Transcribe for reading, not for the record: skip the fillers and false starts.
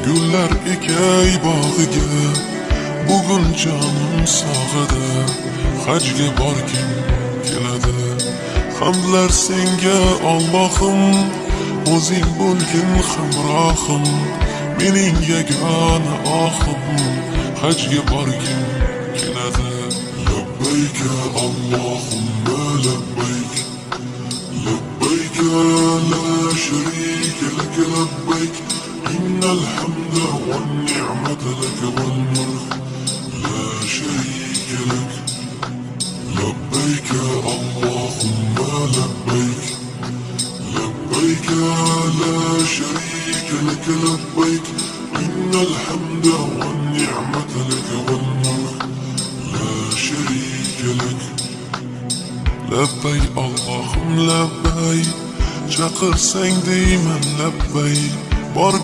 Gullar ekay bog'iga, bugun jonim sog'ida. Hajga borgim keladi. Hamdlar senga Allohim, o'zing bo'lgin hamrohim, mening yagona ohim. Hajga borgim keladi. Labbayk Allohumma labbayk, labbayk la sharika lak labbayk, innal hamda wan ni'mata lak wal mulk la sharika lak. لبيك اللهم لبيك، لبيك لا شريك لك لبيك، إن الحمد والنعمة لك والملك لا شريك لك. لبي اللهم لبي، chaqirsang deyman labbay.